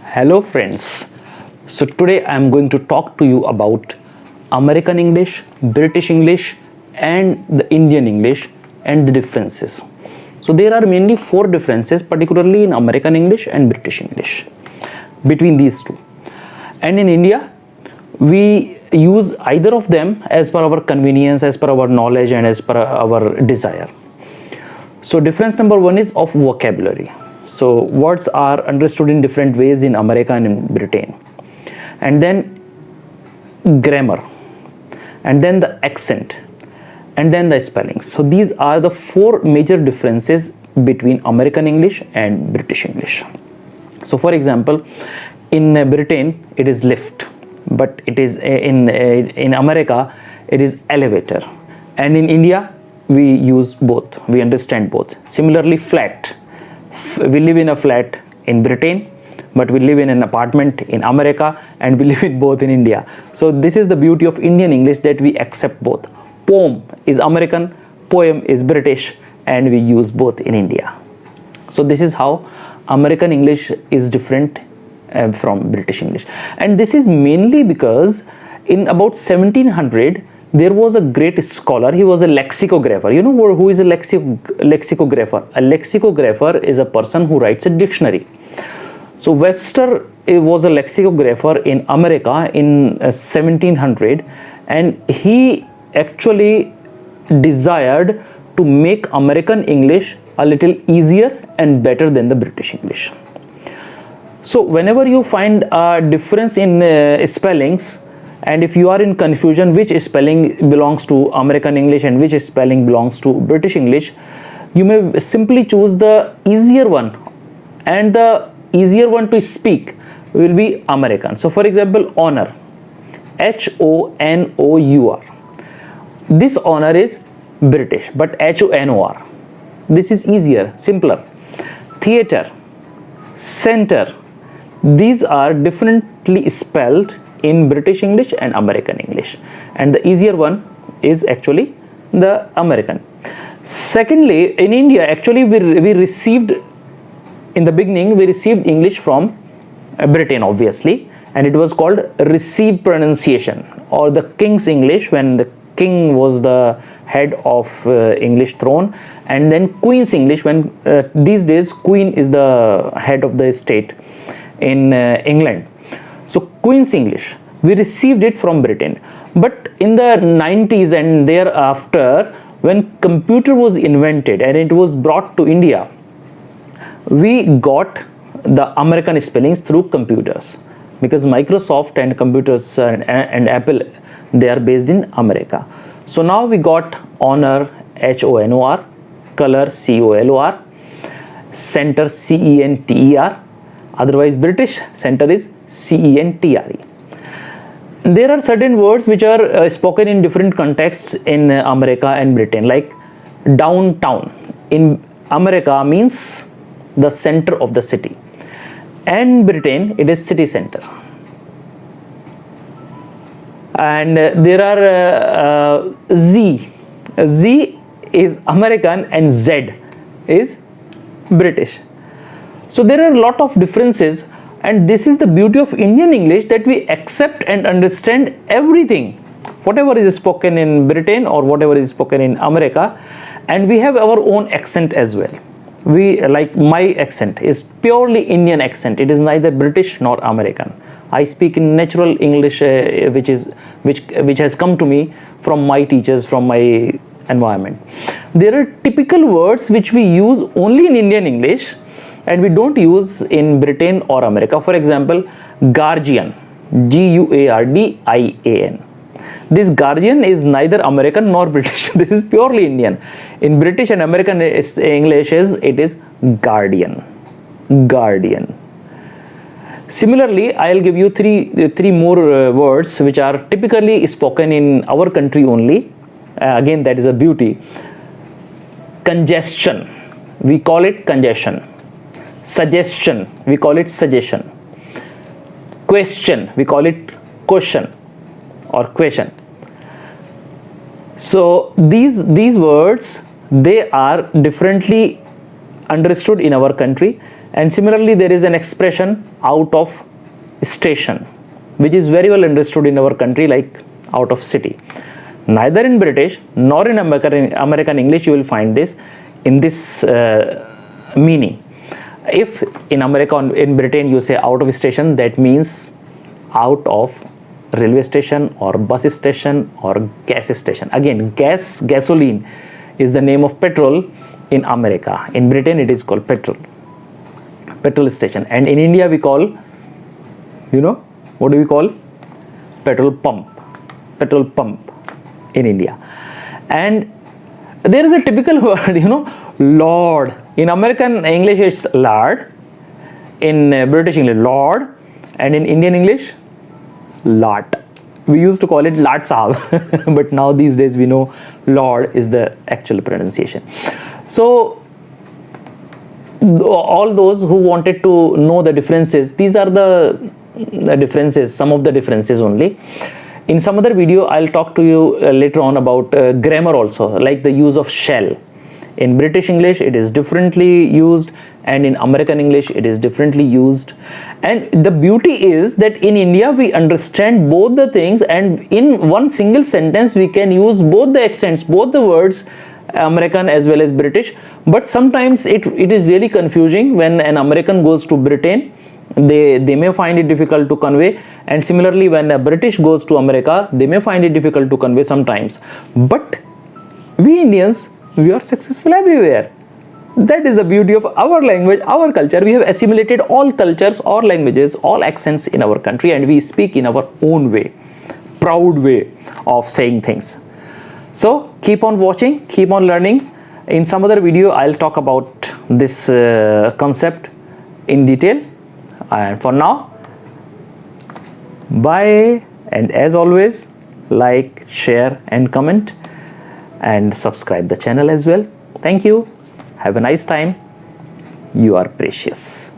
Hello friends. So today I am going to talk to you about American English, British English and the Indian English and the differences. So there are mainly four differences, particularly in American English and British English between these two. And in India we use either of them as per our convenience, as per our knowledge and as per our desire. So difference number one is of vocabulary. So words are understood in different ways in America and in Britain. And then grammar, and then the accent, and then the spellings. So these are the four major differences between American English and British English. So for example, in Britain it is lift, but it is in America it is elevator, and in India we use both, we understand both. Similarly, flat, we live in a flat in Britain, but we live in an apartment in America, and we live in both in India. So this is the beauty of Indian English, that we accept both. Poem is American, poem is British, and we use both in India. So this is how American English is different from British English. And this is mainly because in about 1700 there was a great scholar. He was a lexicographer. You know who is a lexicographer? A lexicographer is a person who writes a dictionary. So Webster was a lexicographer in America in 1700, and he actually desired to make American English a little easier and better than the British English. So whenever you find a difference in spellings, and if you are in confusion which spelling belongs to American English and which spelling belongs to British English, you may simply choose the easier one, and the easier one to speak will be American. So for example, honor, H-O-N-O-U-R. This honor is British, but H-O-N-O-R. This is easier, simpler. Theater, center, these are differently spelled in British English and American English, and the easier one is actually the American. Secondly, in India actually we received, in the beginning we received English from Britain obviously, and it was called received pronunciation, or the King's English, when the king was the head of English throne, and then Queen's English, when these days Queen is the head of the state in England. So Queen's English, we received it from Britain. But in the 90s and thereafter, when computer was invented and it was brought to India, we got the American spellings through computers, because Microsoft and computers and Apple, they are based in America. So now we got honor, H-O-N-O-R, color, C-O-L-O-R, center, C-E-N-T-E-R. Otherwise British center is C-E-N-T-R-E. There are certain words which are spoken in different contexts in America and Britain, like downtown. In America means the center of the city, and Britain it is city center. And there are Z. Z is American and Z is British. So there are a lot of differences, and this is the beauty of Indian English, that we accept and understand everything, whatever is spoken in Britain or whatever is spoken in America, and we have our own accent as well. Like my accent is purely Indian accent. It is neither British nor American. I speak in natural English, which has come to me from my teachers, from my environment. There are typical words which we use only in Indian English and we don't use in Britain or America. For example, guardian, G-U-A-R-D-I-A-N. This guardian is neither American nor British. This is purely Indian. In British and American English, it is guardian. Guardian. Similarly, I'll give you three more words which are typically spoken in our country only. Again, that is a beauty. Congestion, we call it congestion. Suggestion, we call it suggestion. Question, we call it question or question. So these words, they are differently understood in our country, And similarly, there is an expression out of station, which is very well understood in our country, like out of city. Neither in British nor in American English you will find this in this meaning. If in America, in Britain, you say out of station, that means out of railway station or bus station or gas station. Again, gasoline is the name of petrol in America. In Britain, it is called petrol station. And in India, we call, what do we call? Petrol pump in India. And there is a typical word, lord. In American English, it's lard. In British English, lord. And in Indian English, lot. We used to call it lard sahab, but now these days we know lord is the actual pronunciation. So all those who wanted to know the differences, these are the differences, some of the differences only. In some other video, I'll talk to you later on about grammar also, like the use of shall. In British English, it is differently used, and in American English, it is differently used. And the beauty is that in India, we understand both the things, and in one single sentence, we can use both the accents, both the words, American as well as British. But sometimes it is really confusing when an American goes to Britain. They may find it difficult to convey, and similarly when a British goes to America, they may find it difficult to convey sometimes. But we Indians, we are successful everywhere. That is the beauty of our language, our culture. We have assimilated all cultures, all languages, all accents in our country, and we speak in our own way, proud way of saying things. So keep on watching, keep on learning. In some other video, I'll talk about this concept in detail. And for now, bye. And as always, like, share and comment, and subscribe the channel as well. Thank you. Have a nice time. You are precious.